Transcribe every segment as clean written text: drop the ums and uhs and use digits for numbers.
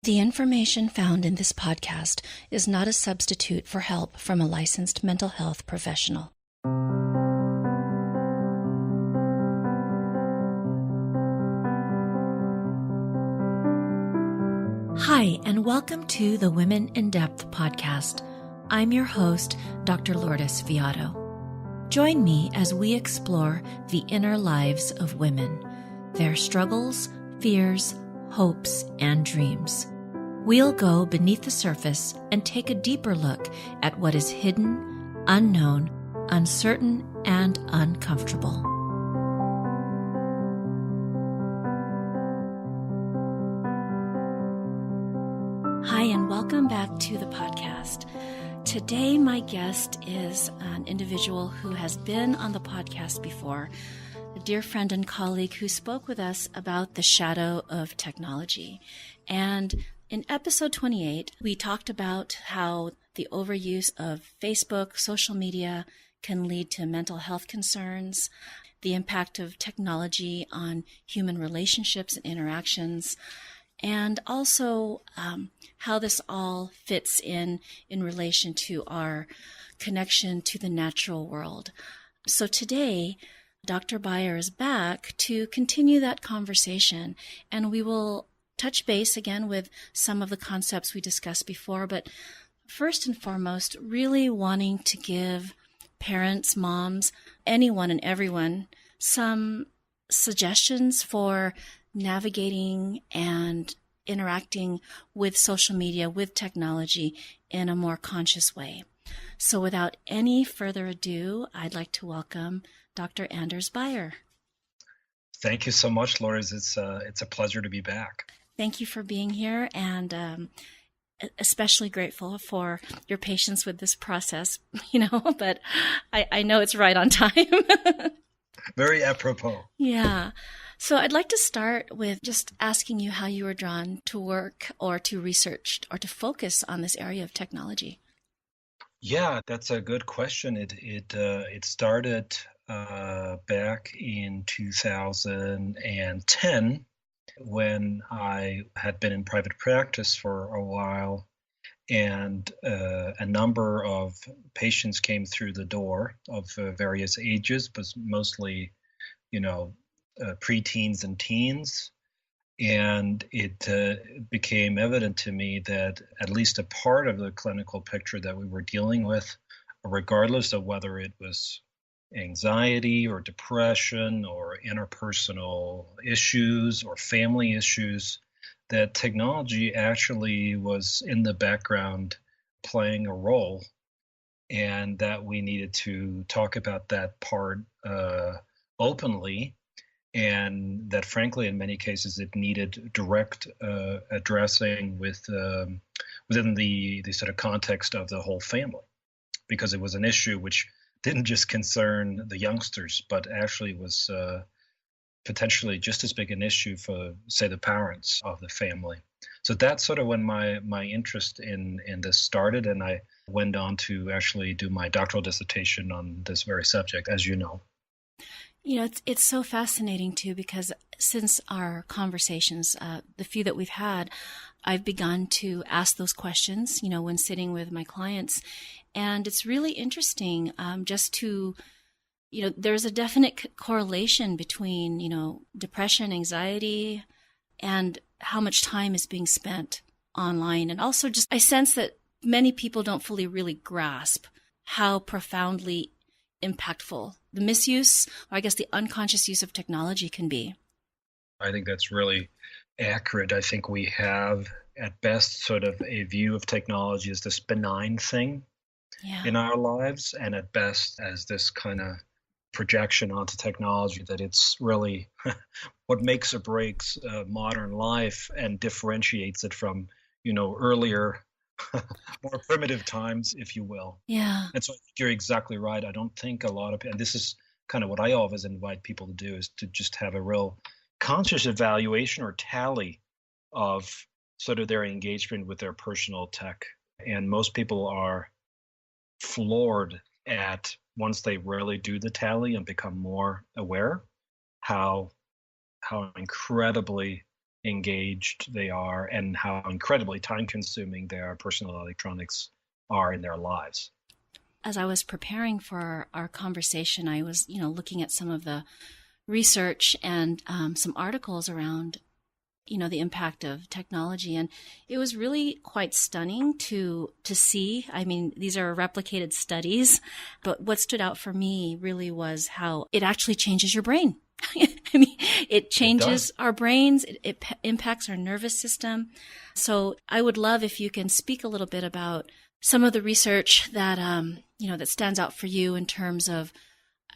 The information found in this podcast is not a substitute for help from a licensed mental health professional. Hi, and welcome to the Women in Depth podcast. I'm your host, Dr. Lourdes Viado. Join me as we explore the inner lives of women, their struggles, fears, hopes, and dreams. We'll go beneath the surface and take a deeper look at what is hidden, unknown, uncertain, and uncomfortable. Hi, and welcome back to the podcast. Today, my guest is an individual who has been on the podcast before, a dear friend and colleague who spoke with us about the shadow of technology. And in episode 28, we talked about how the overuse of Facebook, social media can lead to mental health concerns, the impact of technology on human relationships and interactions, and also how this all fits in relation to our connection to the natural world. So today, Dr. Beier is back to continue that conversation, and we will touch base again with some of the concepts we discussed before, but first and foremost, really wanting to give parents, moms, anyone and everyone some suggestions for navigating and interacting with social media, with technology in a more conscious way. So without any further ado, I'd like to welcome Dr. Anders Beier. Thank you so much, Lourdes. It's a pleasure to be back. Thank you for being here, and especially grateful for your patience with this process, but I know it's right on time. Very apropos. Yeah. So I'd like to start with just asking you how you were drawn to work or to research or to focus on this area of technology. Yeah, that's a good question. It started back in 2010 when I had been in private practice for a while, and a number of patients came through the door of various ages, but mostly, preteens and teens. And it became evident to me that at least a part of the clinical picture that we were dealing with, regardless of whether it was anxiety or depression or interpersonal issues or family issues, that technology actually was in the background playing a role, and that we needed to talk about that part openly, and that frankly in many cases it needed direct addressing within the sort of context of the whole family, because it was an issue which didn't just concern the youngsters, but actually was potentially just as big an issue for, say, the parents of the family. So that's sort of when my interest in this started, and I went on to actually do my doctoral dissertation on this very subject, as you know. It's so fascinating, too, because since our conversations, the few that we've had, I've begun to ask those questions, when sitting with my clients. And it's really interesting just to, there's a definite correlation between, depression, anxiety, and how much time is being spent online. And also just, I sense that many people don't fully really grasp how profoundly impactful the misuse, or I guess the unconscious use of technology can be. I think that's really accurate. I think we have at best sort of a view of technology as this benign thing in our lives, and at best as this kind of projection onto technology, that it's really what makes or breaks modern life and differentiates it from, earlier, more primitive times, if you will. Yeah. And so I think you're exactly right. I don't think a lot of, and this is kind of what I always invite people to do, is to just have a real conscious evaluation or tally of sort of their engagement with their personal tech. And most people are floored at, once they really do the tally and become more aware, how incredibly engaged they are and how incredibly time-consuming their personal electronics are in their lives. As I was preparing for our conversation, I was, looking at some of the research and some articles around, the impact of technology, and it was really quite stunning to see. I mean, these are replicated studies, but what stood out for me really was how it actually changes your brain. I mean, it changes our brains. It impacts our nervous system. So I would love if you can speak a little bit about some of the research that, that stands out for you in terms of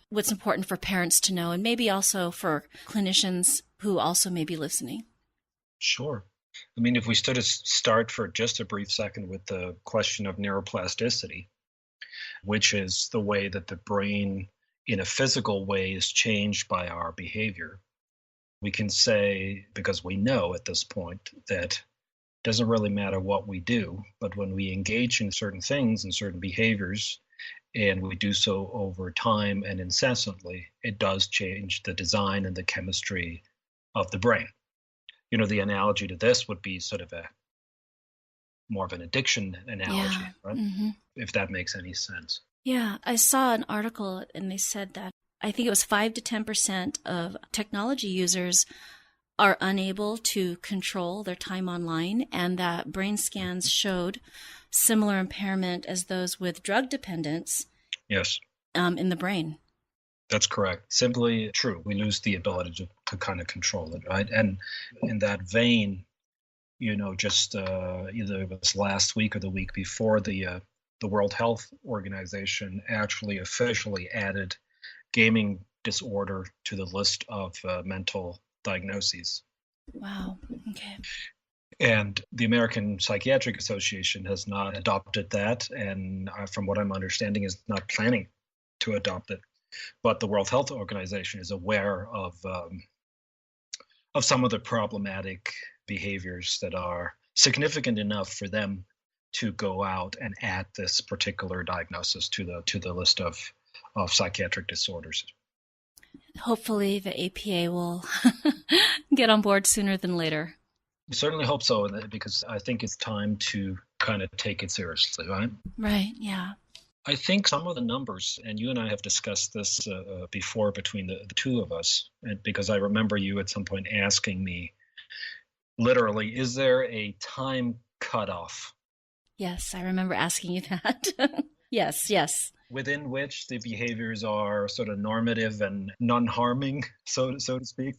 what's important for parents to know, and maybe also for clinicians who also may be listening. Sure. I mean, if we start for just a brief second with the question of neuroplasticity, which is the way that the brain in a physical way is changed by our behavior, we can say, because we know at this point, that it doesn't really matter what we do, but when we engage in certain things and certain behaviors, and we do so over time and incessantly, it does change the design and the chemistry of the brain. The analogy to this would be sort of more of an addiction analogy, right? Mm-hmm. If that makes any sense. Yeah, I saw an article and they said that I think it was 5 to 10% of technology users are unable to control their time online, and that brain scans showed similar impairment as those with drug dependence. Yes. In the brain. That's correct. Simply true. We lose the ability to kind of control it, right? And in that vein, just either it was last week or the week before, the World Health Organization actually officially added gaming disorder to the list of mental diagnoses. Wow. Okay. And the American Psychiatric Association has not adopted that, and from what I'm understanding, is not planning to adopt it. But the World Health Organization is aware of some of the problematic behaviors that are significant enough for them to go out and add this particular diagnosis to the list of psychiatric disorders. Hopefully the APA will get on board sooner than later. I certainly hope so, because I think it's time to kind of take it seriously, right? Right, yeah. I think some of the numbers, and you and I have discussed this before between the two of us, because I remember you at some point asking me, literally, is there a time cutoff? Yes, I remember asking you that. Yes. Within which the behaviors are sort of normative and non-harming, so to speak,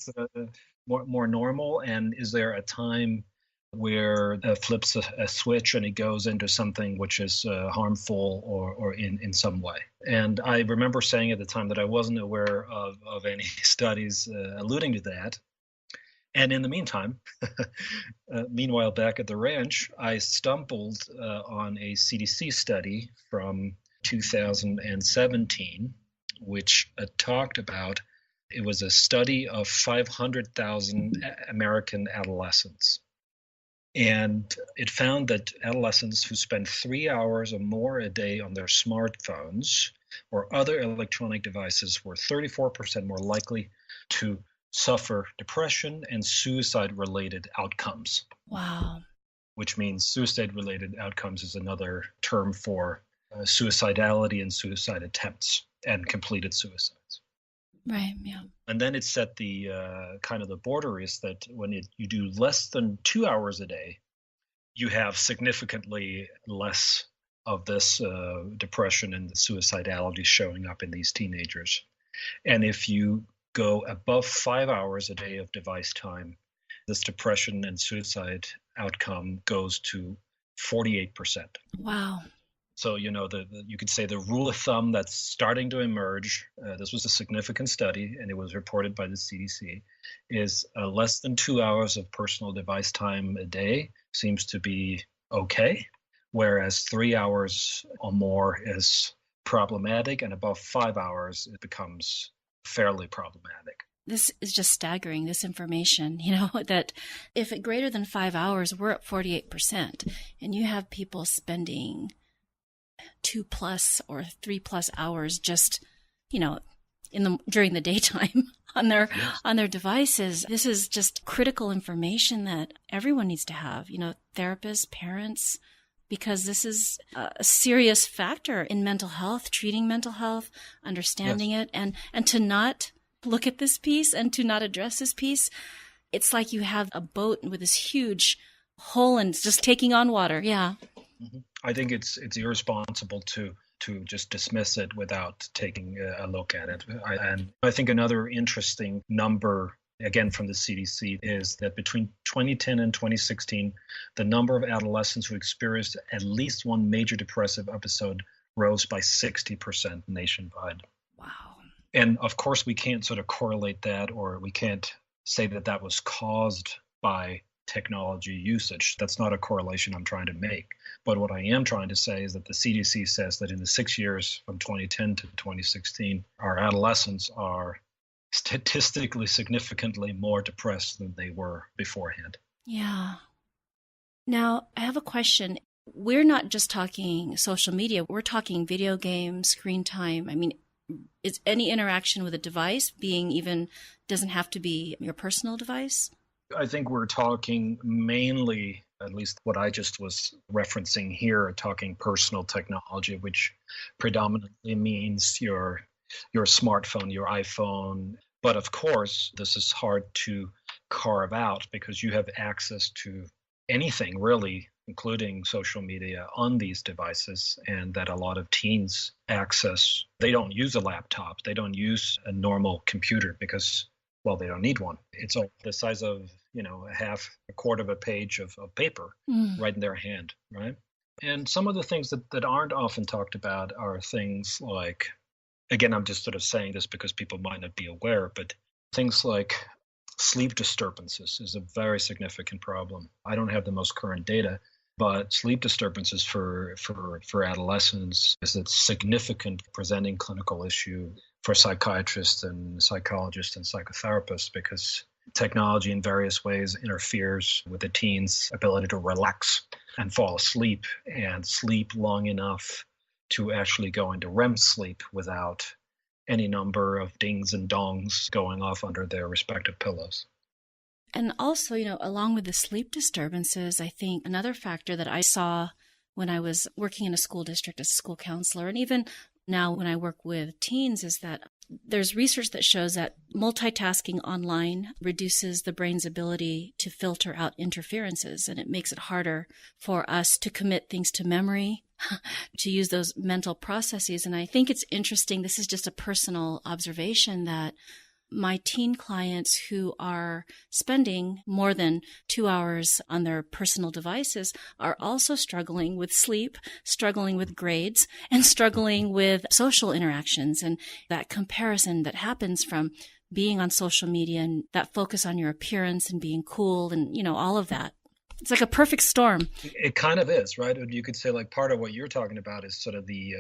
more normal, and is there a time where it flips a switch and it goes into something which is harmful or in some way? And I remember saying at the time that I wasn't aware of any studies alluding to that. And in the meantime, meanwhile, back at the ranch, I stumbled on a CDC study from 2017, which talked about, it was a study of 500,000 American adolescents. And it found that adolescents who spend 3 hours or more a day on their smartphones or other electronic devices were 34% more likely to suffer depression and suicide-related outcomes. Wow. Which means suicide-related outcomes is another term for suicidality and suicide attempts and completed suicides. Right, yeah. And then it set the kind of the border is that when you do less than 2 hours a day, you have significantly less of this depression and suicidality showing up in these teenagers. And if you go above 5 hours a day of device time, this depression and suicide outcome goes to 48%. Wow. So, you could say the rule of thumb that's starting to emerge, this was a significant study and it was reported by the CDC, is less than 2 hours of personal device time a day seems to be okay, whereas 3 hours or more is problematic, and above 5 hours, it becomes fairly problematic. This is just staggering, this information, that if at greater than 5 hours, we're at 48%, and you have people spending 2+ or 3+ hours just, during the daytime on their devices. This is just critical information that everyone needs to have, therapists, parents, because this is a serious factor in mental health, treating mental health, understanding it, and to not look at this piece and to not address this piece. It's like you have a boat with this huge hole and it's just taking on water. Yeah. Mm-hmm. I think it's irresponsible to just dismiss it without taking a look at it. And I think another interesting number, again from the CDC, is that between 2010 and 2016, the number of adolescents who experienced at least one major depressive episode rose by 60% nationwide. Wow. And of course, we can't sort of correlate that, or we can't say that was caused by technology usage. That's not a correlation I'm trying to make. But what I am trying to say is that the CDC says that in the 6 years from 2010 to 2016, our adolescents are statistically significantly more depressed than they were beforehand. Yeah. Now, I have a question. We're not just talking social media. We're talking video games, screen time. I mean, is any interaction with a device doesn't have to be your personal device? I think we're talking mainly, at least what I just was referencing here, talking personal technology, which predominantly means your smartphone, your iPhone. But of course, this is hard to carve out because you have access to anything really, including social media, on these devices, and that a lot of teens access. They don't use a laptop. They don't use a normal computer because, well, they don't need one. It's all the size of, a quarter of a page of paper right in their hand, right? And some of the things that aren't often talked about are things like, again, I'm just sort of saying this because people might not be aware, but things like sleep disturbances is a very significant problem. I don't have the most current data, but sleep disturbances for adolescents is a significant presenting clinical issue for psychiatrists and psychologists and psychotherapists, because technology in various ways interferes with the teens' ability to relax and fall asleep and sleep long enough to actually go into REM sleep without any number of dings and dongs going off under their respective pillows. And also, along with the sleep disturbances, I think another factor that I saw when I was working in a school district as a school counselor, and even now when I work with teens, is that there's research that shows that multitasking online reduces the brain's ability to filter out interferences, and it makes it harder for us to commit things to memory, to use those mental processes. And I think it's interesting, this is just a personal observation, that my teen clients who are spending more than 2 hours on their personal devices are also struggling with sleep, struggling with grades, and struggling with social interactions. And that comparison that happens from being on social media and that focus on your appearance and being cool and, all of that. It's like a perfect storm. It kind of is, right? You could say like part of what you're talking about is sort of the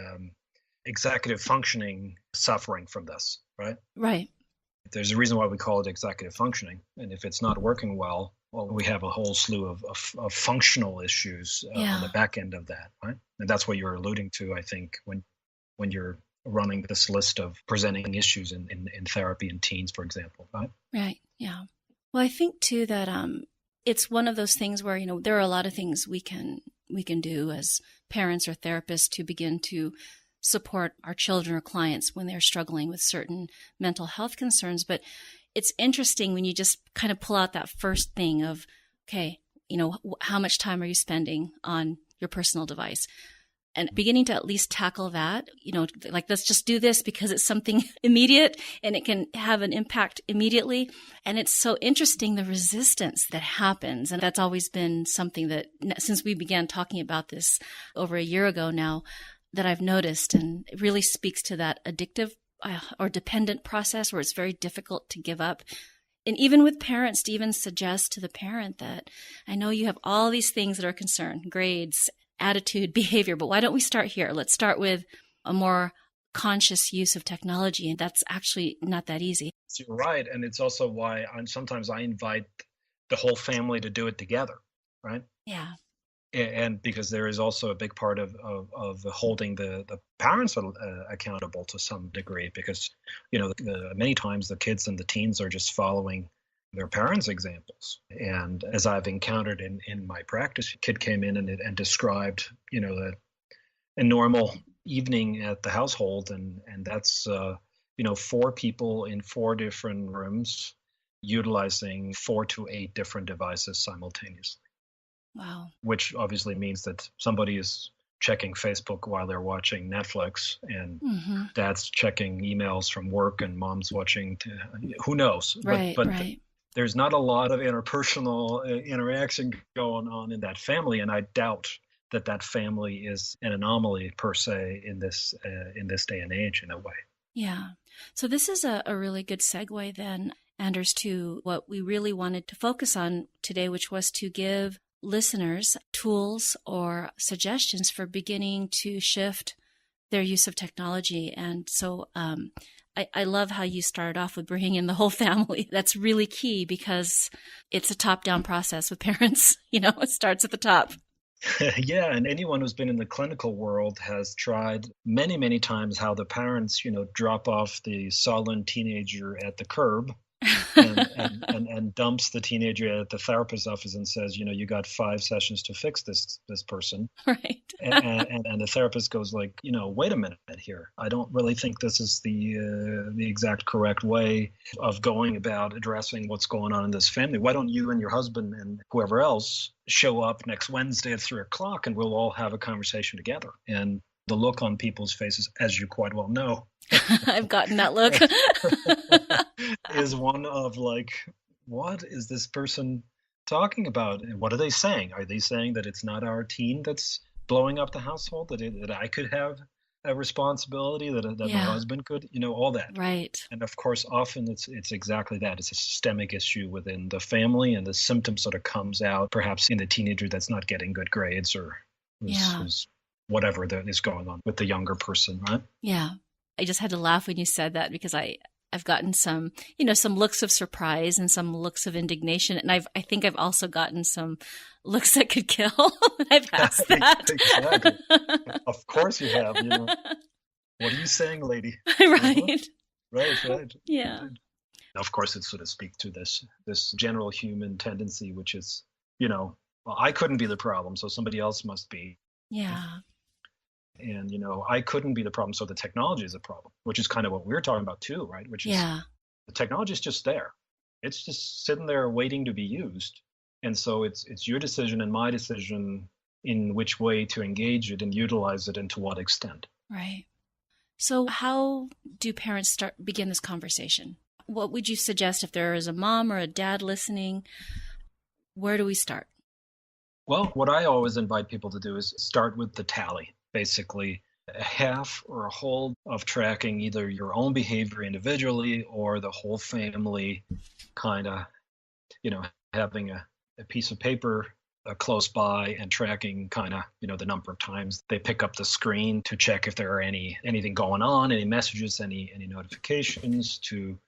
executive functioning suffering from this, right? Right. There's a reason why we call it executive functioning. And if it's not working well, we have a whole slew of functional issues on the back end of that, right? And that's what you're alluding to, I think, when you're running this list of presenting issues in therapy in teens, for example, right? Right, yeah. Well, I think, too, that it's one of those things where, there are a lot of things we can do as parents or therapists to begin to support our children or clients when they're struggling with certain mental health concerns. But it's interesting when you just kind of pull out that first thing of, okay, how much time are you spending on your personal device? And beginning to at least tackle that, like, let's just do this because it's something immediate and it can have an impact immediately. And it's so interesting, the resistance that happens. And that's always been something that, since we began talking about this over a year ago now, that I've noticed, and it really speaks to that addictive or dependent process where it's very difficult to give up. And even with parents, to even suggest to the parent that, I know you have all these things that are a concern, grades, attitude, behavior, but why don't we start here? Let's start with a more conscious use of technology. And that's actually not that easy. You're right. And it's also why sometimes I invite the whole family to do it together, right? Yeah. And because there is also a big part of holding the parents accountable to some degree, because many times the kids and the teens are just following their parents' examples. And as I've encountered in my practice, a kid came in and described a normal evening at the household, and that's 4 people in 4 different rooms utilizing 4 to 8 different devices simultaneously. Wow. Which obviously means that somebody is checking Facebook while they're watching Netflix, and dad's checking emails from work, and mom's watching, who knows? Right, but right. There's not a lot of interpersonal interaction going on in that family, and I doubt that family is an anomaly per se in this day and age, in a way. Yeah. So this is a really good segue then, Anders, to what we really wanted to focus on today, which was to give listeners tools or suggestions for beginning to shift their use of technology. And so I love how you started off with bringing in the whole family. That's really key because it's a top-down process with parents. It starts at the top. Yeah, and anyone who's been in the clinical world has tried many, many times how the parents, drop off the sullen teenager at the curb and dumps the teenager at the therapist's office and says, you got 5 sessions to fix this person. Right. and the therapist goes like, wait a minute here. I don't really think this is the exact correct way of going about addressing what's going on in this family. Why don't you and your husband and whoever else show up next Wednesday at 3:00 and we'll all have a conversation together? And the look on people's faces, as you quite well know, I've gotten that look, is one of like, what is this person talking about? And what are they saying? Are they saying that it's not our teen that's blowing up the household, that I could have a responsibility, that my husband could, all that. Right. And of course, often it's exactly that. It's a systemic issue within the family, and the symptom sort of comes out perhaps in the teenager that's not getting good grades, or who's whatever that is going on with the younger person, right? Yeah. I just had to laugh when you said that because I've gotten some looks of surprise and some looks of indignation. And I think I've also gotten some looks that could kill. I've asked that. Exactly. Of course you have. What are you saying, lady? Right. Right. Yeah. Of course, it sort of speaks to this general human tendency, which is, well, I couldn't be the problem, so somebody else must be. Yeah. And, I couldn't be the problem, so the technology is a problem, which is kind of what we're talking about too, right? Which is the technology is just there. It's just sitting there waiting to be used. And so it's your decision and my decision in which way to engage it and utilize it and to what extent. Right. So how do parents begin this conversation? What would you suggest if there is a mom or a dad listening? Where do we start? Well, what I always invite people to do is start with the tally. Basically, a half or a whole of tracking either your own behavior individually or the whole family, kind of, having a piece of paper close by and tracking kind of, the number of times they pick up the screen to check if there are anything going on, any messages, any notifications, to,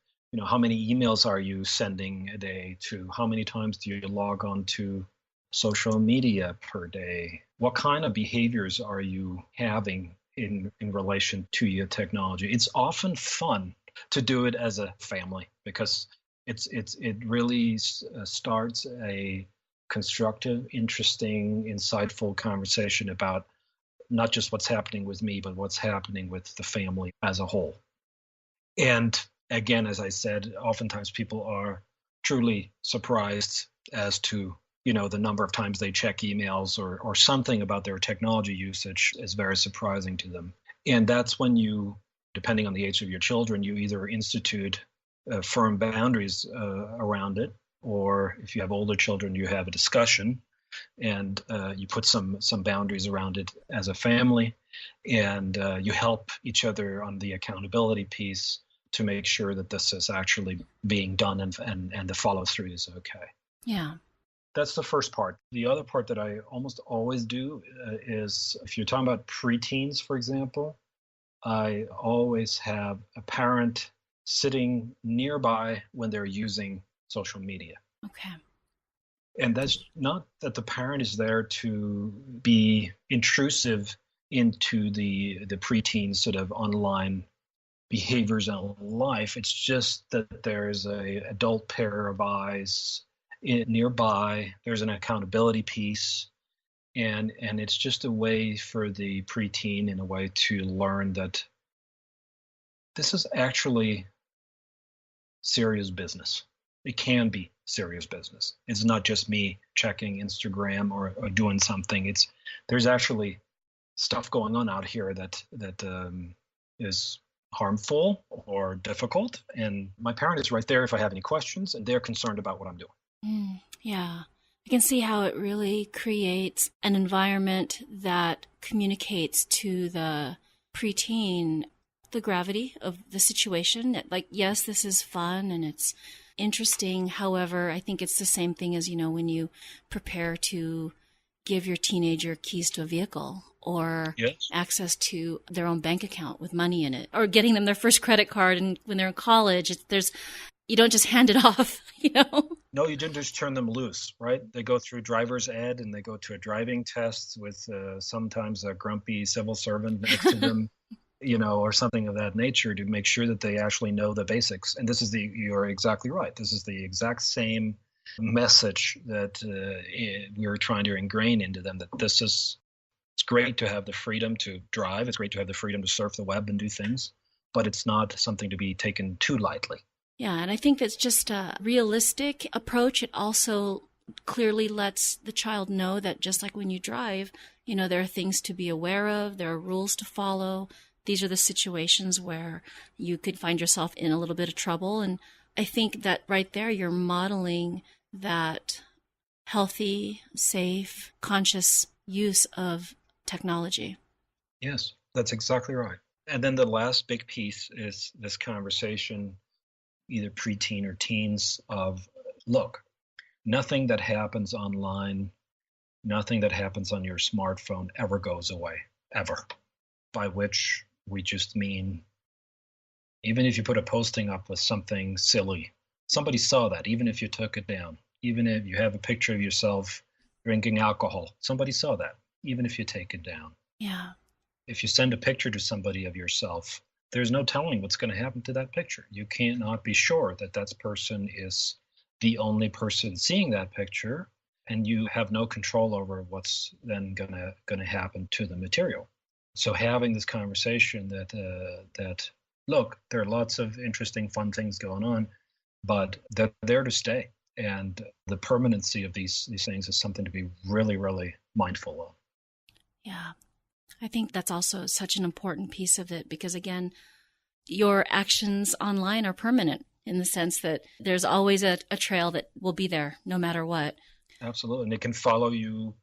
how many emails are you sending a day, to how many times do you log on to social media per day? What kind of behaviors are you having in relation to your technology? It's often fun to do it as a family because it really starts a constructive, interesting, insightful conversation about not just what's happening with me, but what's happening with the family as a whole. And again, as I said, oftentimes people are truly surprised as to the number of times they check emails or something about their technology usage is very surprising to them. And that's when you, depending on the age of your children, you either institute firm boundaries around it, or if you have older children, you have a discussion and you put some boundaries around it as a family, and you help each other on the accountability piece to make sure that this is actually being done and the follow through is okay. Yeah. That's the first part. The other part that I almost always do is, if you're talking about preteens, for example, I always have a parent sitting nearby when they're using social media. Okay. And that's not that the parent is there to be intrusive into the preteen sort of online behaviors in life. It's just that there's a adult pair of eyes nearby. There's an accountability piece, and it's just a way for the preteen, in a way, to learn that this is actually serious business. It can be serious business. It's not just me checking Instagram or doing something. There's actually stuff going on out here that is harmful or difficult, and my parent is right there if I have any questions, and they're concerned about what I'm doing. Yeah. I can see how it really creates an environment that communicates to the preteen the gravity of the situation. Like, yes, this is fun and it's interesting. However, I think it's the same thing as, when you prepare to give your teenager keys to a vehicle or Yes. access to their own bank account with money in it, or getting them their first credit card. And when they're in college, you don't just hand it off, No, you didn't just turn them loose, right? They go through driver's ed and they go to a driving test with sometimes a grumpy civil servant next to them, or something of that nature, to make sure that they actually know the basics. And you're exactly right. This is the exact same message that we're trying to ingrain into them, that it's great to have the freedom to drive. It's great to have the freedom to surf the web and do things, but it's not something to be taken too lightly. Yeah, and I think that's just a realistic approach. It also clearly lets the child know that just like when you drive, there are things to be aware of, there are rules to follow. These are the situations where you could find yourself in a little bit of trouble. And I think that right there, you're modeling that healthy, safe, conscious use of technology. Yes, that's exactly right. And then the last big piece is this conversation, either preteen or teens, of, look, nothing that happens online, nothing that happens on your smartphone ever goes away, ever. By which we just mean, even if you put a posting up with something silly, somebody saw that, even if you took it down. Even if you have a picture of yourself drinking alcohol, somebody saw that, even if you take it down. Yeah. If you send a picture to somebody of yourself, there's no telling what's going to happen to that picture. You cannot be sure that person is the only person seeing that picture, and you have no control over what's then going to happen to the material. So having this conversation that look, there are lots of interesting, fun things going on, but they're there to stay, and the permanency of these things is something to be really, really mindful of. Yeah. I think that's also such an important piece of it, because again, your actions online are permanent in the sense that there's always a trail that will be there no matter what. Absolutely. And it can follow you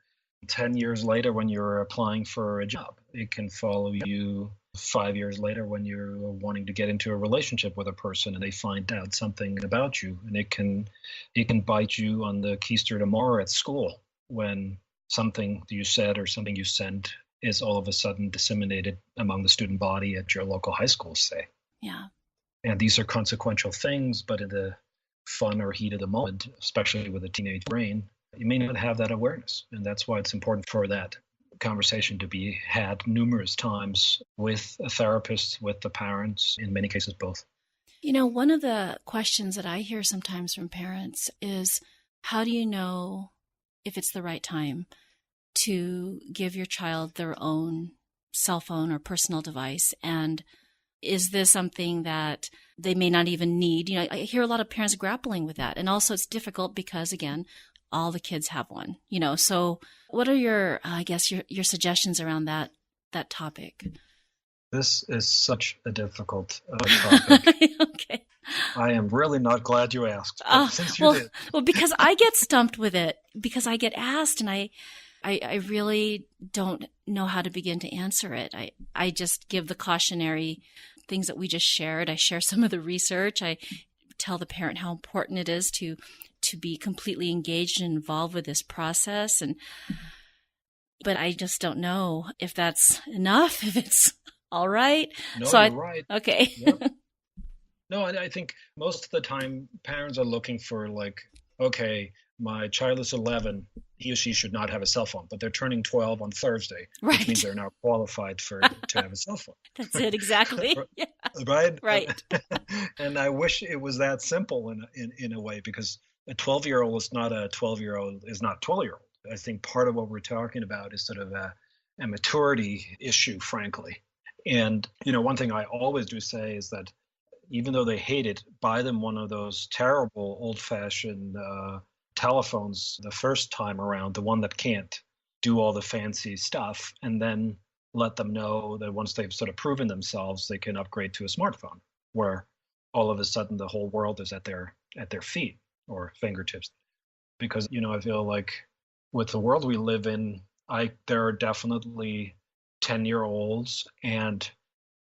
10 years later when you're applying for a job. It can follow you 5 years later when you're wanting to get into a relationship with a person and they find out something about you. And it can bite you on the keister tomorrow at school when something you said or something you sent is all of a sudden disseminated among the student body at your local high school, say. Yeah. And these are consequential things, but in the fun or heat of the moment, especially with a teenage brain, you may not have that awareness. And that's why it's important for that conversation to be had numerous times with a therapist, with the parents, in many cases both. One of the questions that I hear sometimes from parents is, how do you know if it's the right time to give your child their own cell phone or personal device? And is this something that they may not even need? I hear a lot of parents grappling with that. And also it's difficult because, again, all the kids have one, So what are your suggestions around that topic? This is such a difficult topic. Okay. I am really not glad you asked. Since you did. Well, because I get stumped with it, because I get asked and I really don't know how to begin to answer it. I just give the cautionary things that we just shared. I share some of the research. I tell the parent how important it is to be completely engaged and involved with this process. But I just don't know if that's enough, if it's all right. No, so you're right. Okay. Yep. No, I think most of the time parents are looking for, like, okay, my child is 11, he or she should not have a cell phone, but they're turning 12 on Thursday, Right. which means they're now qualified to have a cell phone. That's it, exactly. Yeah. Right? Right. And I wish it was that simple in a way, because a 12-year-old is not a 12-year-old, is not 12-year-old. I think part of what we're talking about is sort of a maturity issue, frankly. And, one thing I always do say is that even though they hate it, buy them one of those terrible old-fashioned telephones the first time around, the one that can't do all the fancy stuff, and then let them know that once they've sort of proven themselves, they can upgrade to a smartphone, where all of a sudden the whole world is at their feet or fingertips. Because, I feel like with the world we live in, there are definitely 10-year-olds and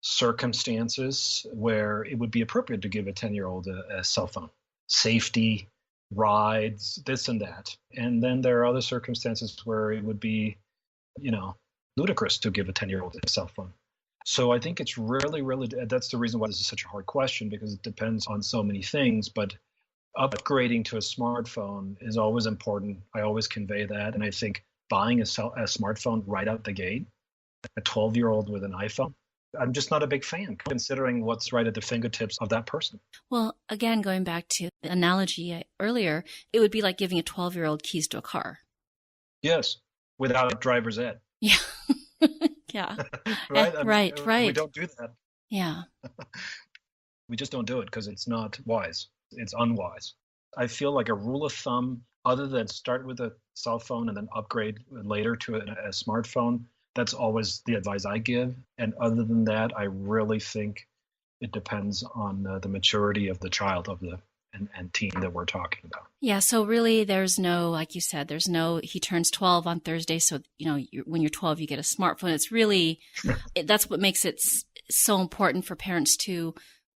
circumstances where it would be appropriate to give a 10-year-old a cell phone. Safety, rides, this and that. And then there are other circumstances where it would be, ludicrous to give a 10-year-old a cell phone. So I think it's really, that's the reason why this is such a hard question, because it depends on so many things. But upgrading to a smartphone is always important. I always convey that. And I think buying a smartphone right out the gate, a 12-year-old with an iPhone, I'm just not a big fan, considering what's right at the fingertips of that person. Well, again, going back to the analogy earlier, it would be like giving a 12-year-old keys to a car. Yes, without driver's ed. Yeah. Yeah. Right? Right. We don't do that. Yeah. We just don't do it because it's not wise. It's unwise. I feel like a rule of thumb, other than start with a cell phone and then upgrade later to a smartphone, that's always the advice I give. And other than that, I really think it depends on the maturity of the child and teen that we're talking about. Yeah. So really, there's no, like you said, he turns 12 on Thursday. So, when you're 12, you get a smartphone. It's really, that's what makes it so important for parents to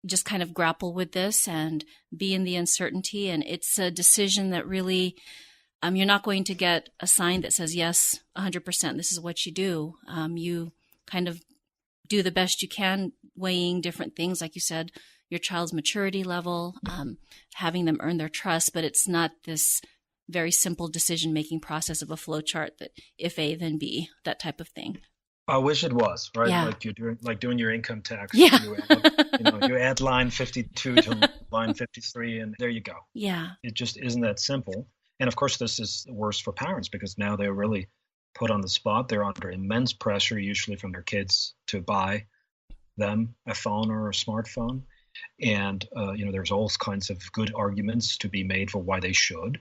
just kind of grapple with this and be in the uncertainty. And it's a decision that really, you're not going to get a sign that says, yes, 100%, this is what you do. You kind of do the best you can, weighing different things, like you said, your child's maturity level, having them earn their trust, but it's not this very simple decision-making process of a flow chart that if A, then B, that type of thing. I wish it was, right? Yeah. Like doing your income tax. Yeah. You add line 52 to line 53, and there you go. Yeah. It just isn't that simple. And of course, this is worse for parents, because now they're really put on the spot. They're under immense pressure, usually from their kids, to buy them a phone or a smartphone. And, there's all kinds of good arguments to be made for why they should.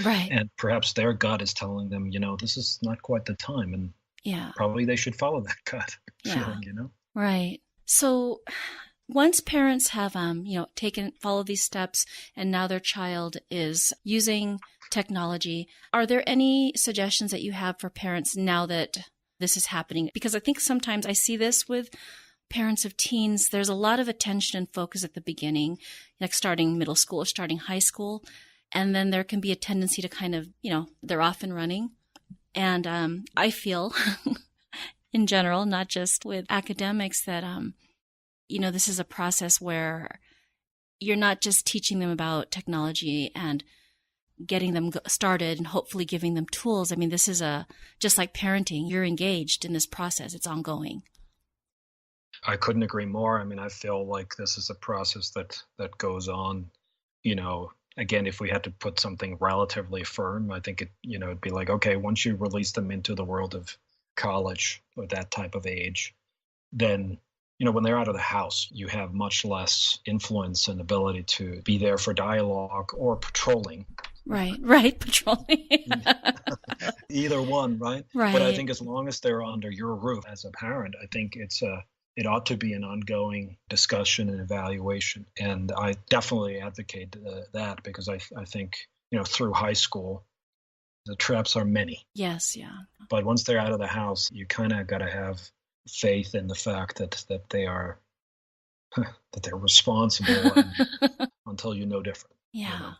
Right. And perhaps their gut is telling them, this is not quite the time. And yeah, probably they should follow that gut feeling, Right. So once parents have, followed these steps, and now their child is using technology, are there any suggestions that you have for parents now that this is happening? Because I think sometimes I see this with parents of teens. There's a lot of attention and focus at the beginning, like starting middle school or starting high school. And then there can be a tendency to kind of, they're off and running. And I feel in general, not just with academics, that, this is a process where you're not just teaching them about technology and getting them started and hopefully giving them tools. I mean, this is just like parenting. You're engaged in this process. It's ongoing. I couldn't agree more. I mean, I feel like this is a process that goes on, again, if we had to put something relatively firm, I think it'd be like, okay, once you release them into the world of college or that type of age, then, when they're out of the house, you have much less influence and ability to be there for dialogue or patrolling. Right, patrolling. Either one, right? Right. But I think as long as they're under your roof as a parent, I think it ought to be an ongoing discussion and evaluation. And I definitely advocate that, because I think, through high school, the traps are many. Yes, yeah. But once they're out of the house, you kind of got to have faith in the fact that they are, that they're responsible until you know different. Yeah.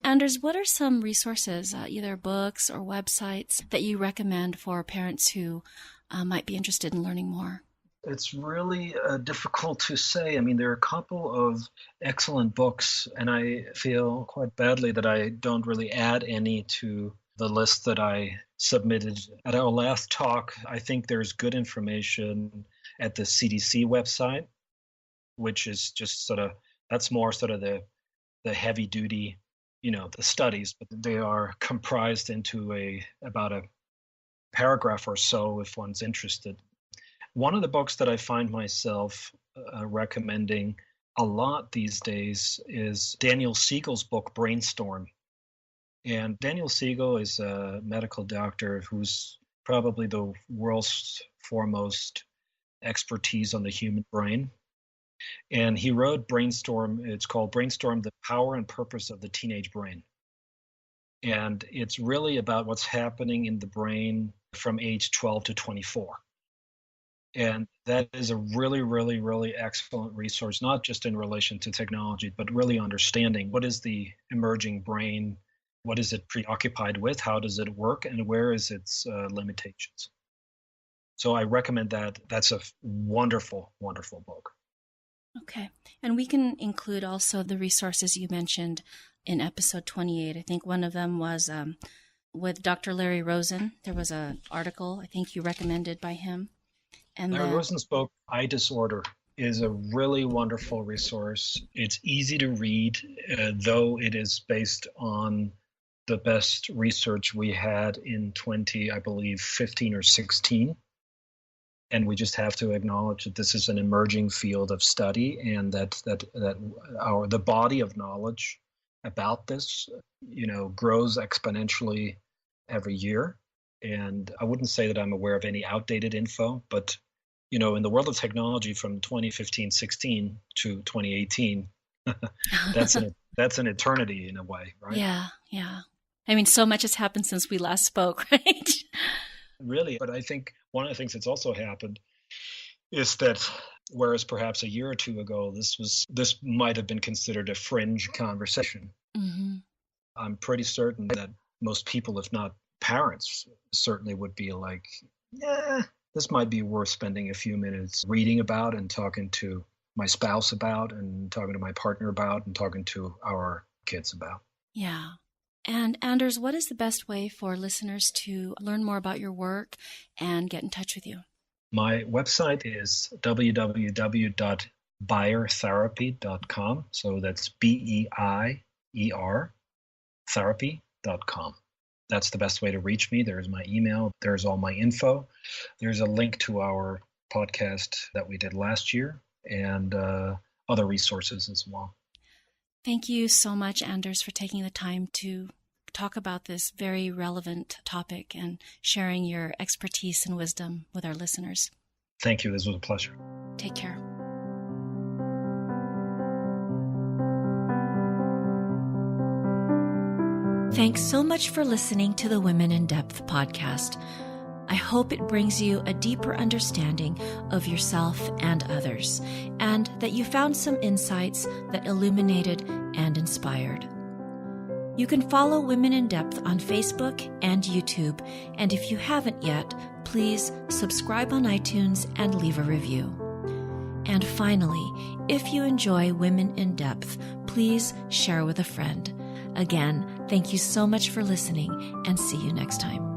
Anders, what are some resources, either books or websites, that you recommend for parents who might be interested in learning more? It's really difficult to say. I mean, there are a couple of excellent books, and I feel quite badly that I don't really add any to the list that I submitted at our last talk. I think there's good information at the CDC website, which is just that's more the heavy duty, the studies, but they are comprised into about a paragraph or so if one's interested. One of the books that I find myself recommending a lot these days is Daniel Siegel's book, Brainstorm. And Daniel Siegel is a medical doctor who's probably the world's foremost expertise on the human brain. And he wrote Brainstorm. It's called Brainstorm, The Power and Purpose of the Teenage Brain. And it's really about what's happening in the brain from age 12 to 24. And that is a really, really, really excellent resource, not just in relation to technology, but really understanding what is the emerging brain, what is it preoccupied with, how does it work, and where is its limitations. So I recommend that. That's a wonderful, wonderful book. Okay. And we can include also the resources you mentioned in episode 28. I think one of them was with Dr. Larry Rosen. There was an article I think you recommended by him. And Larry Rosen's book, Eye Disorder, is a really wonderful resource. It's easy to read, though it is based on the best research we had in 15 or 16. And we just have to acknowledge that this is an emerging field of study, and that the body of knowledge about this, grows exponentially every year. And I wouldn't say that I'm aware of any outdated info, but in the world of technology from 2015-16 to 2018, that's an eternity in a way, right? Yeah. I mean, so much has happened since we last spoke, right? Really, but I think one of the things that's also happened is that whereas perhaps a year or two ago this might have been considered a fringe conversation, I'm pretty certain that most people, if not parents, certainly would be like, yeah, this might be worth spending a few minutes reading about and talking to my spouse about and talking to my partner about and talking to our kids about. Yeah. And Anders, what is the best way for listeners to learn more about your work and get in touch with you? My website is www.beiertherapy.com. So that's BEIER therapy.com. That's the best way to reach me. There's my email. There's all my info. There's a link to our podcast that we did last year and other resources as well. Thank you so much, Anders, for taking the time to talk about this very relevant topic and sharing your expertise and wisdom with our listeners. Thank you. This was a pleasure. Take care. Thanks so much for listening to the Women in Depth podcast. I hope it brings you a deeper understanding of yourself and others, and that you found some insights that illuminated and inspired. You can follow Women in Depth on Facebook and YouTube, and if you haven't yet, please subscribe on iTunes and leave a review. And finally, if you enjoy Women in Depth, please share with a friend. Again, thank you so much for listening, and see you next time.